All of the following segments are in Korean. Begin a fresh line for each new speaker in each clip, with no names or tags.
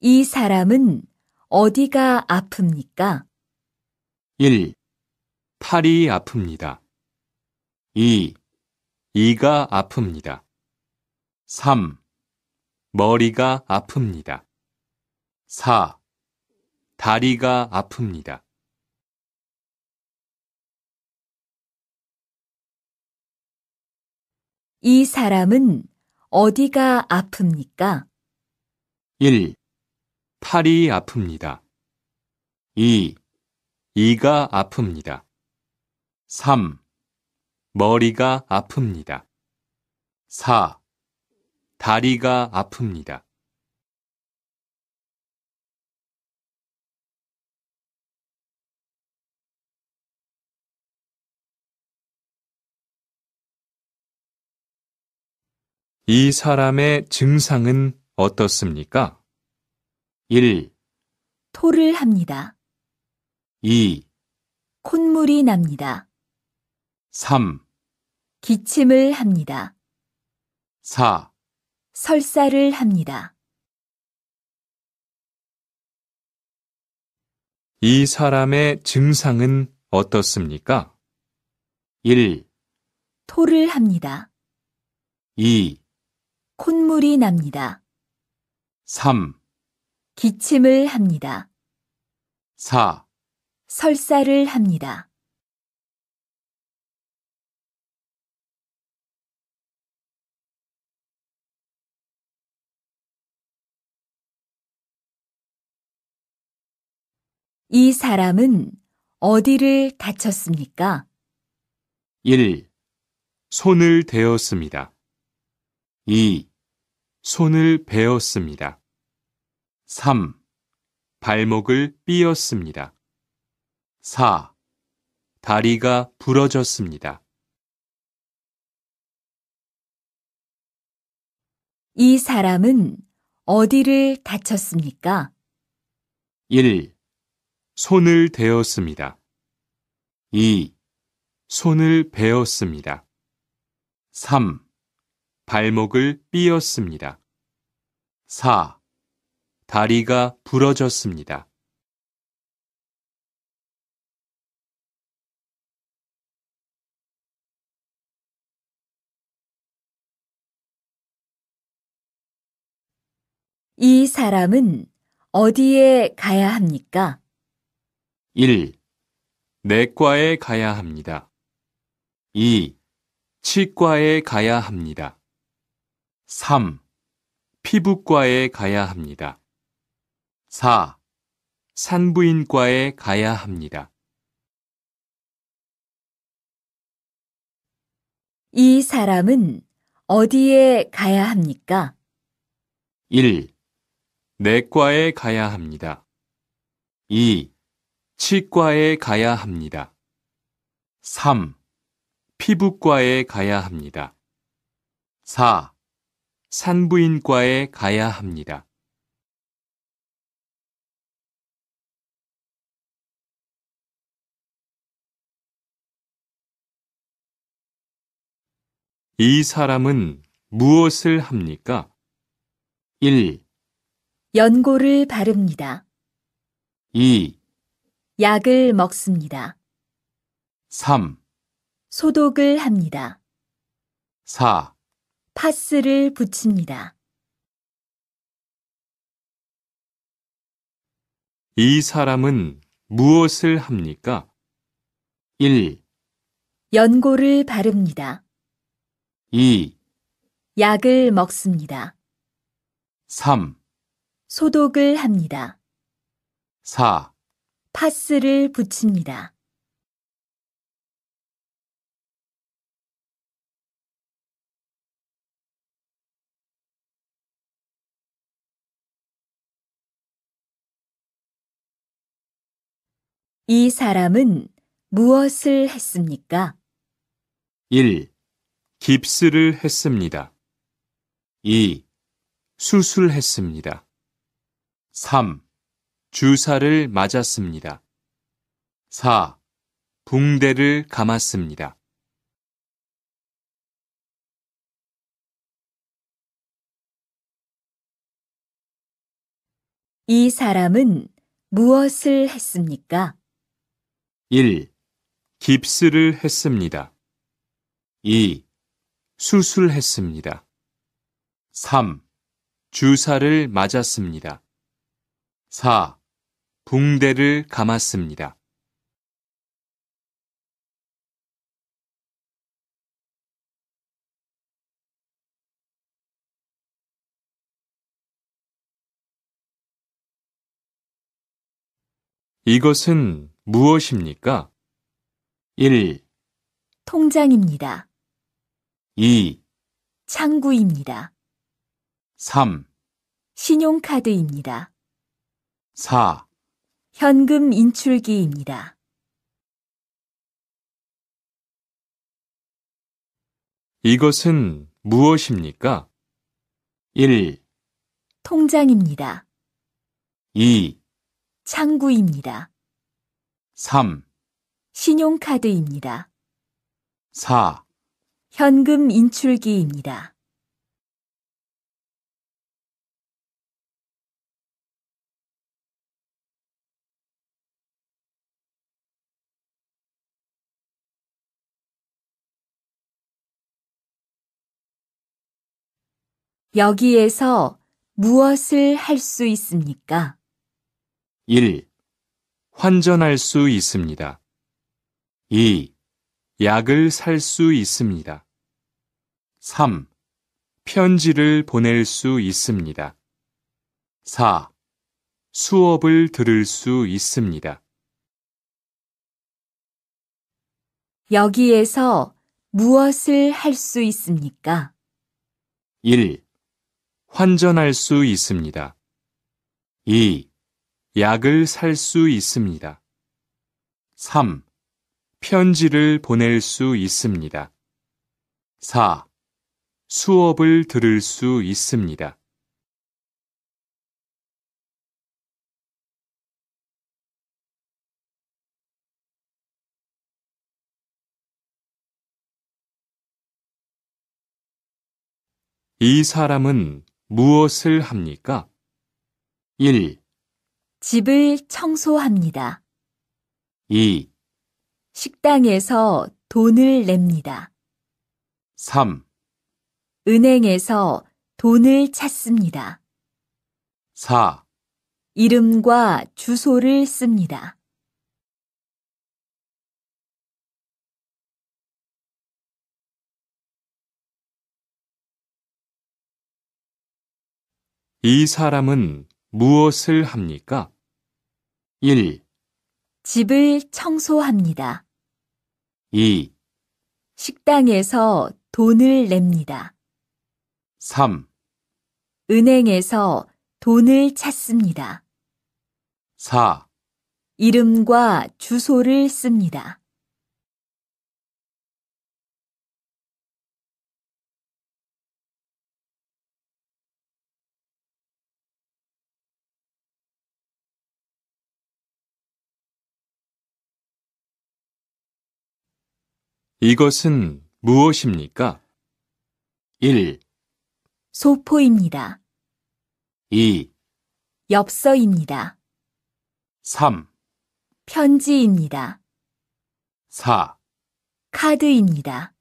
이 사람은 어디가 아픕니까?
1. 팔이 아픕니다. 2. 이가 아픕니다. 3. 머리가 아픕니다. 4. 다리가 아픕니다.
이 사람은 어디가 아픕니까?
1. 팔이 아픕니다. 2. 이가 아픕니다. 3. 머리가 아픕니다. 4. 다리가 아픕니다. 이 사람의 증상은 어떻습니까? 1.
토를 합니다.
2.
콧물이 납니다.
3.
기침을 합니다.
4.
설사를 합니다.
이 사람의 증상은 어떻습니까? 1.
토를 합니다.
2.
콧물이 납니다.
3.
기침을 합니다.
4.
설사를 합니다. 이 사람은 어디를 다쳤습니까?
1. 손을 대었습니다. 2. 손을 베었습니다. 3. 발목을 삐었습니다. 4. 다리가 부러졌습니다.
이 사람은 어디를 다쳤습니까?
1. 손을 대었습니다. 2. 손을 베었습니다. 3. 발목을 삐었습니다. 4. 다리가 부러졌습니다.
이 사람은 어디에 가야 합니까?
1. 내과에 가야 합니다. 2. 치과에 가야 합니다. 3. 피부과에 가야 합니다. 4. 산부인과에 가야 합니다.
이 사람은 어디에 가야 합니까?
1. 내과에 가야 합니다. 2. 치과에 가야 합니다. 3. 피부과에 가야 합니다. 4. 산부인과에 가야 합니다. 이 사람은 무엇을 합니까? 1.
연고를 바릅니다.
2.
약을 먹습니다.
3.
소독을 합니다.
4.
파스를 붙입니다.
이 사람은 무엇을 합니까? 1.
연고를 바릅니다.
2.
약을 먹습니다.
3.
소독을 합니다.
4.
파스를 붙입니다. 이 사람은 무엇을 했습니까?
1. 깁스를 했습니다. 2. 수술했습니다. 3. 주사를 맞았습니다. 4. 붕대를 감았습니다.
이 사람은 무엇을 했습니까?
1. 깁스를 했습니다. 2. 수술했습니다. 3. 주사를 맞았습니다. 4. 붕대를 감았습니다. 이것은 무엇입니까? 1.
통장입니다.
2.
창구입니다.
3.
신용카드입니다.
4.
현금 인출기입니다.
이것은 무엇입니까? 1.
통장입니다.
2.
창구입니다.
3.
신용카드입니다.
4.
현금 인출기입니다. 여기에서 무엇을 할 수 있습니까?
1. 환전할 수 있습니다. 2. 약을 살 수 있습니다. 3. 편지를 보낼 수 있습니다. 4. 수업을 들을 수 있습니다.
여기에서 무엇을 할 수 있습니까?
1. 환전할 수 있습니다. 2. 약을 살 수 있습니다. 3. 편지를 보낼 수 있습니다. 4. 수업을 들을 수 있습니다. 이 사람은 무엇을 합니까? 1.
집을 청소합니다.
2.
식당에서 돈을 냅니다.
3.
은행에서 돈을 찾습니다.
4.
이름과 주소를 씁니다.
이 사람은 무엇을 합니까? 1.
집을 청소합니다.
2.
식당에서 돈을 냅니다.
3.
은행에서 돈을 찾습니다.
4.
이름과 주소를 씁니다.
이것은 무엇입니까? 1.
소포입니다.
2.
엽서입니다.
3.
편지입니다.
4.
카드입니다.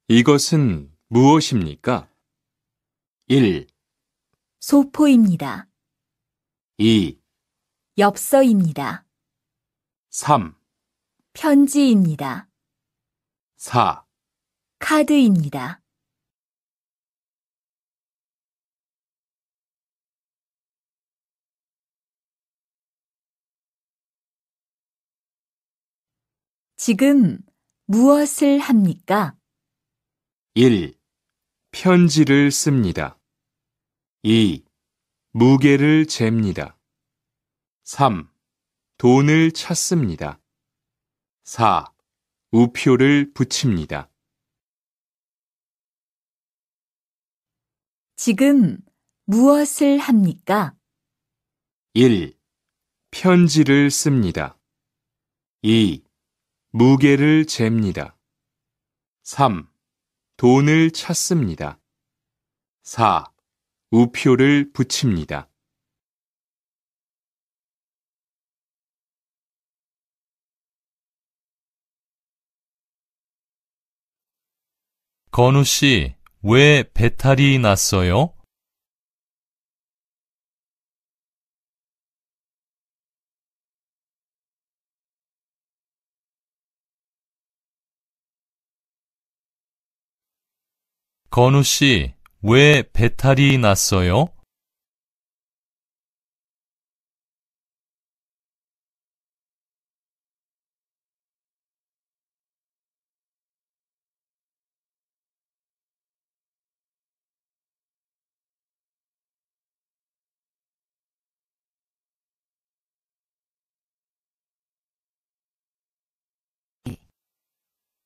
이것은 무엇입니까? 1.
소포입니다.
2.
엽서입니다.
3.
편지입니다.
4.
카드입니다. 지금 무엇을 합니까?
1. 편지를 씁니다. 2. 무게를 잽니다. 3. 돈을 찾습니다. 4. 우표를 붙입니다.
지금 무엇을 합니까?
1. 편지를 씁니다. 2. 무게를 잽니다. 3. 돈을 찾습니다. 4. 우표를 붙입니다.
건우 씨, 왜 배탈이 났어요? 건우 씨, 왜 배탈이 났어요?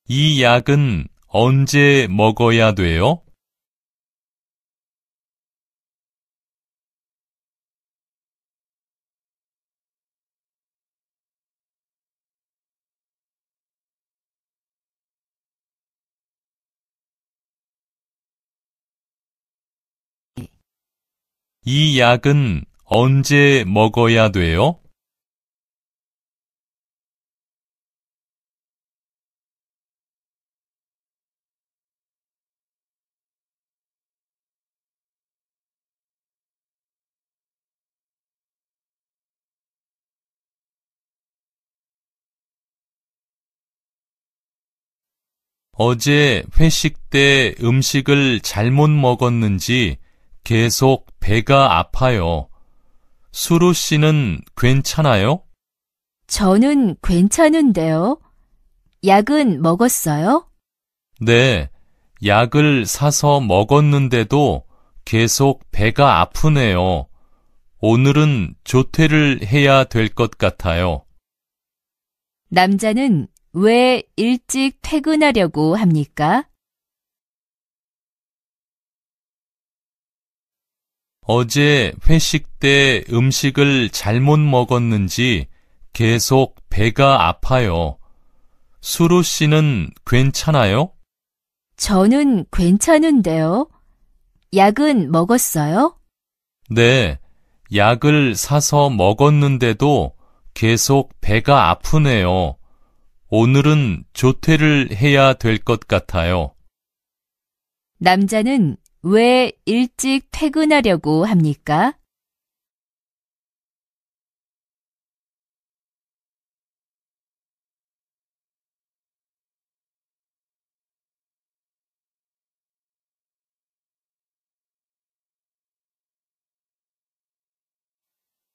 이 약은 언제 먹어야 돼요? 이 약은 언제 먹어야 돼요? 어제 회식 때 음식을 잘못 먹었는지 계속 배가 아파요. 수루 씨는 괜찮아요?
저는 괜찮은데요. 약은 먹었어요?
네, 약을 사서 먹었는데도 계속 배가 아프네요. 오늘은 조퇴를 해야 될 것 같아요.
남자는 왜 일찍 퇴근하려고 합니까?
어제 회식 때 음식을 잘못 먹었는지 계속 배가 아파요. 수루 씨는 괜찮아요?
저는 괜찮은데요. 약은 먹었어요?
네, 약을 사서 먹었는데도 계속 배가 아프네요. 오늘은 조퇴를 해야 될 것 같아요.
남자는 왜 일찍 퇴근하려고 합니까?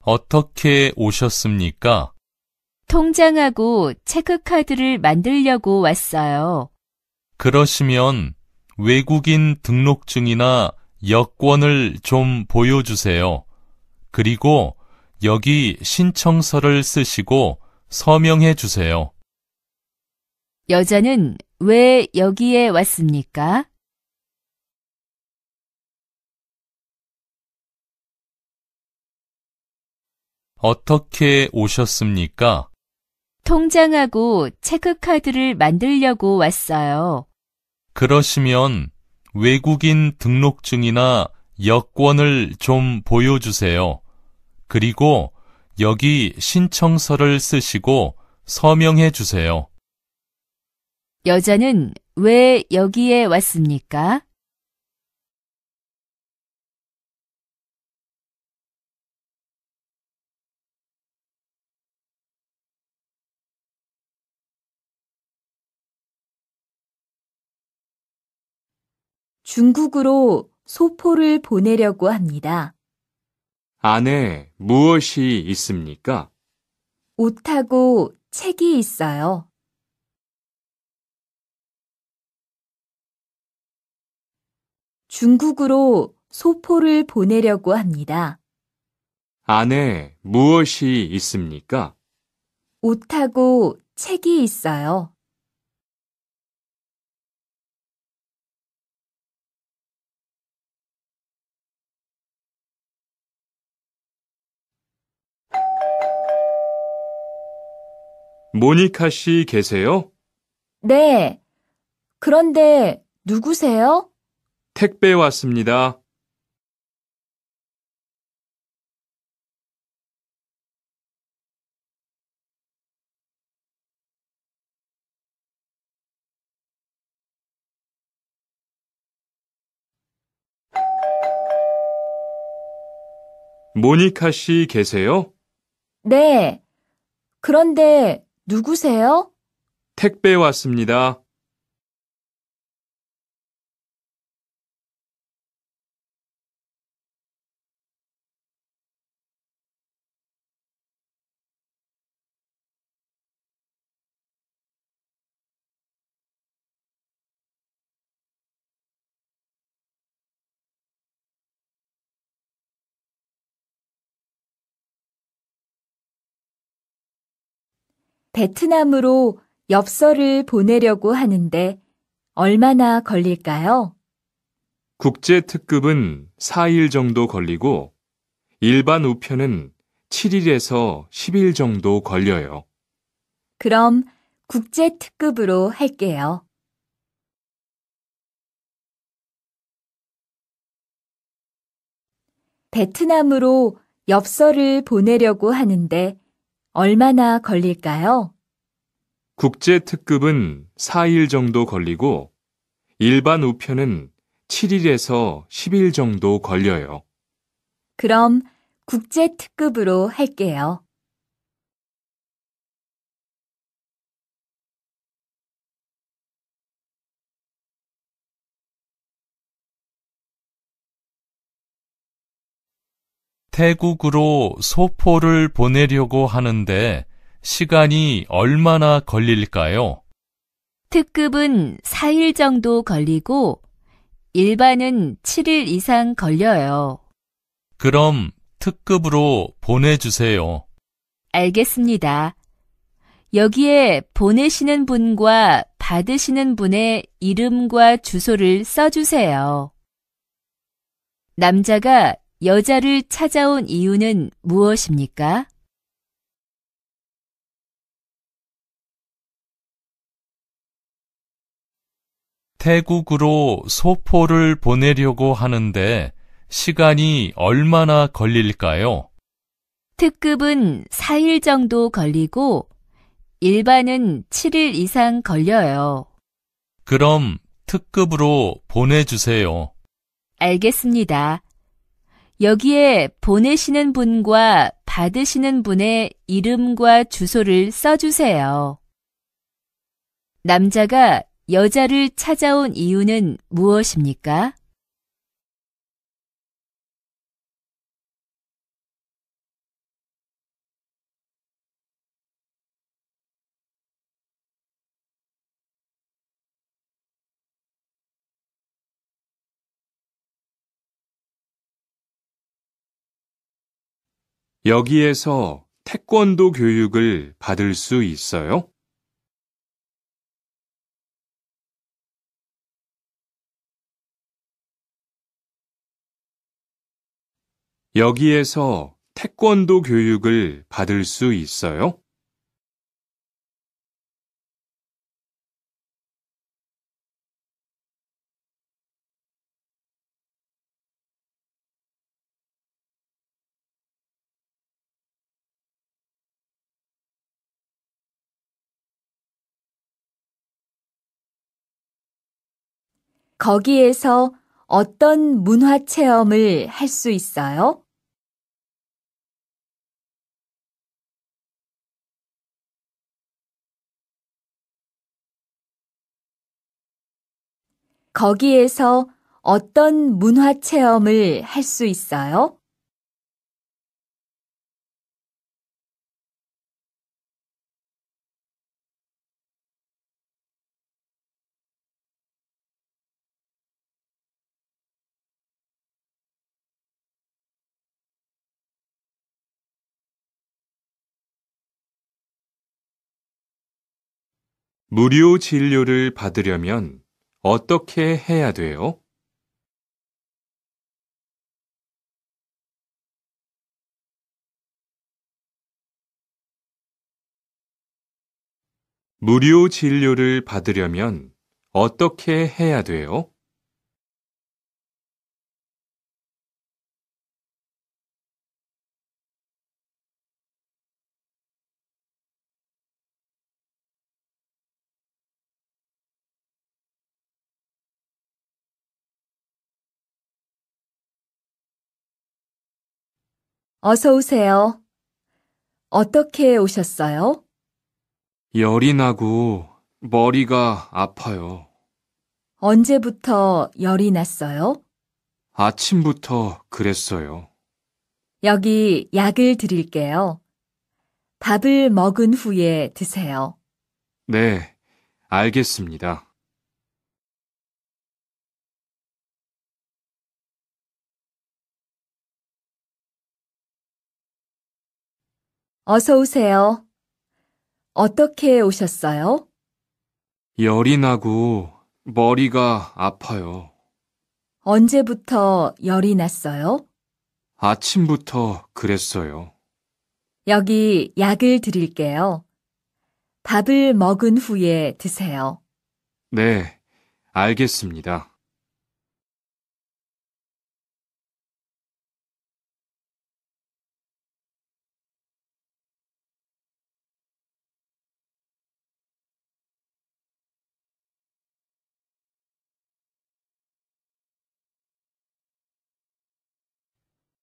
어떻게 오셨습니까?
통장하고 체크카드를 만들려고 왔어요.
그러시면 외국인 등록증이나 여권을 좀 보여주세요. 그리고 여기 신청서를 쓰시고 서명해 주세요.
여자는 왜 여기에 왔습니까?
어떻게 오셨습니까?
통장하고 체크카드를 만들려고 왔어요.
그러시면 외국인 등록증이나 여권을 좀 보여주세요. 그리고 여기 신청서를 쓰시고 서명해 주세요.
여자는 왜 여기에 왔습니까? 중국으로 소포를 보내려고 합니다.
안에 무엇이 있습니까?
옷하고 책이 있어요. 중국으로 소포를 보내려고 합니다.
안에 무엇이 있습니까?
옷하고 책이 있어요.
모니카 씨 계세요?
네. 그런데 누구세요?
택배 왔습니다. 모니카 씨 계세요?
네. 그런데 누구세요?
택배 왔습니다.
베트남으로 엽서를 보내려고 하는데 얼마나 걸릴까요?
국제 특급은 4일 정도 걸리고 일반 우편은 7일에서 10일 정도 걸려요.
그럼 국제 특급으로 할게요. 베트남으로 엽서를 보내려고 하는데 얼마나 걸릴까요?
국제 특급은 4일 정도 걸리고 일반 우편은 7일에서 10일 정도 걸려요.
그럼 국제 특급으로 할게요.
태국으로 소포를 보내려고 하는데 시간이 얼마나 걸릴까요?
특급은 4일 정도 걸리고 일반은 7일 이상 걸려요.
그럼 특급으로 보내주세요.
알겠습니다. 여기에 보내시는 분과 받으시는 분의 이름과 주소를 써주세요. 남자가 여자를 찾아온 이유는 무엇입니까?
태국으로 소포를 보내려고 하는데 시간이 얼마나 걸릴까요?
특급은 4일 정도 걸리고 일반은 7일 이상 걸려요.
그럼 특급으로 보내주세요.
알겠습니다. 여기에 보내시는 분과 받으시는 분의 이름과 주소를 써주세요. 남자가 여자를 찾아온 이유는 무엇입니까?
여기에서 태권도 교육을 받을 수 있어요? 여기에서 태권도 교육을 받을 수 있어요?
거기에서 어떤 문화 체험을 할 수 있어요? 거기에서 어떤 문화 체험을 할 수 있어요?
무료 진료를 받으려면 어떻게 해야 돼요? 무료 진료를 받으려면 어떻게 해야 돼요?
어서 오세요. 어떻게 오셨어요?
열이 나고 머리가 아파요.
언제부터 열이 났어요?
아침부터 그랬어요.
여기 약을 드릴게요. 밥을 먹은 후에 드세요.
네, 알겠습니다.
어서 오세요. 어떻게 오셨어요?
열이 나고 머리가 아파요.
언제부터 열이 났어요?
아침부터 그랬어요.
여기 약을 드릴게요. 밥을 먹은 후에 드세요.
네, 알겠습니다.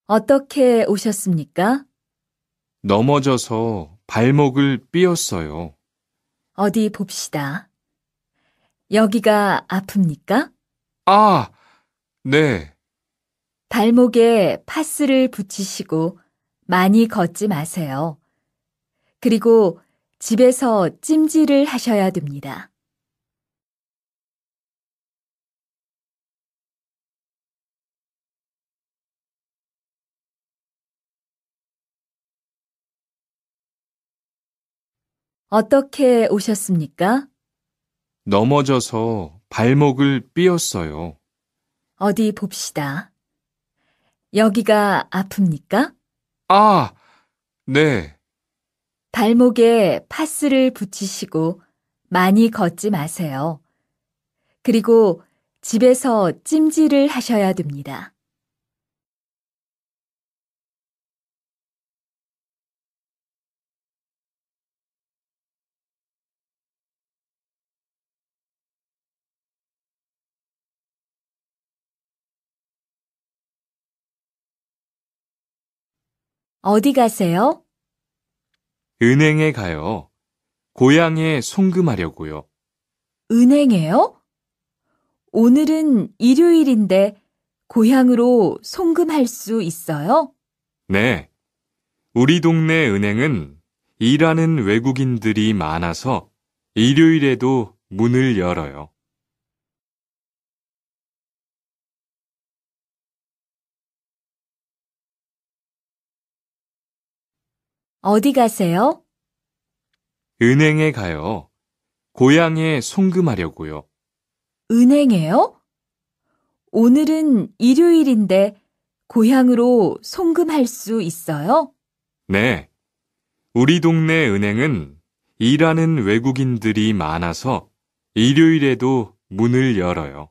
어떻게 오셨습니까?
넘어져서 발목을 삐었어요.
어디 봅시다. 여기가 아픕니까?
아, 네,
발목에 파스를 붙이시고 많이 걷지 마세요. 그리고 집에서 찜질을 하셔야 됩니다. 어떻게 오셨습니까?
넘어져서 발목을 삐었어요.
어디 봅시다. 여기가 아픕니까?
아, 네,
발목에 파스를 붙이시고 많이 걷지 마세요. 그리고 집에서 찜질을 하셔야 됩니다. 어디 가세요?
은행에 가요. 고향에 송금하려고요.
은행에요? 오늘은 일요일인데 고향으로 송금할 수 있어요?
네, 우리 동네 은행은 일하는 외국인들이 많아서 일요일에도 문을 열어요.
어디 가세요?
은행에 가요. 고향에 송금하려고요.
은행에요? 오늘은 일요일인데 고향으로 송금할 수 있어요?
네, 우리 동네 은행은 일하는 외국인들이 많아서 일요일에도 문을 열어요.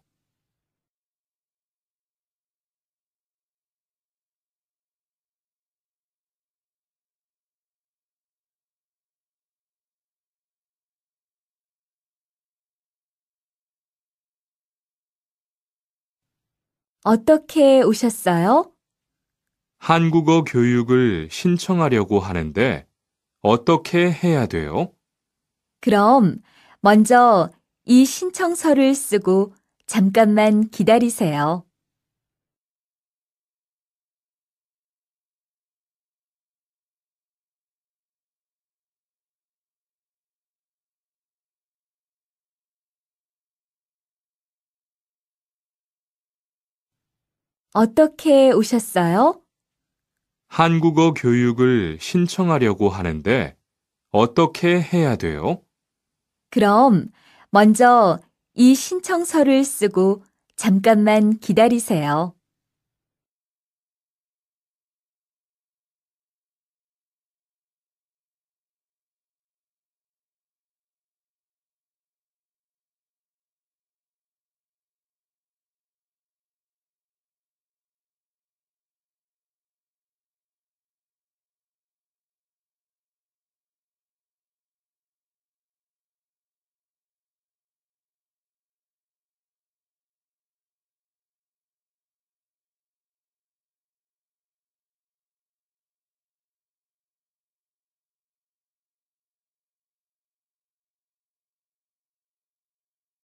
어떻게 오셨어요?
한국어 교육을 신청하려고 하는데 어떻게 해야 돼요?
그럼 먼저 이 신청서를 쓰고 잠깐만 기다리세요. 어떻게 오셨어요?
한국어 교육을 신청하려고 하는데 어떻게 해야 돼요?
그럼 먼저 이 신청서를 쓰고 잠깐만 기다리세요.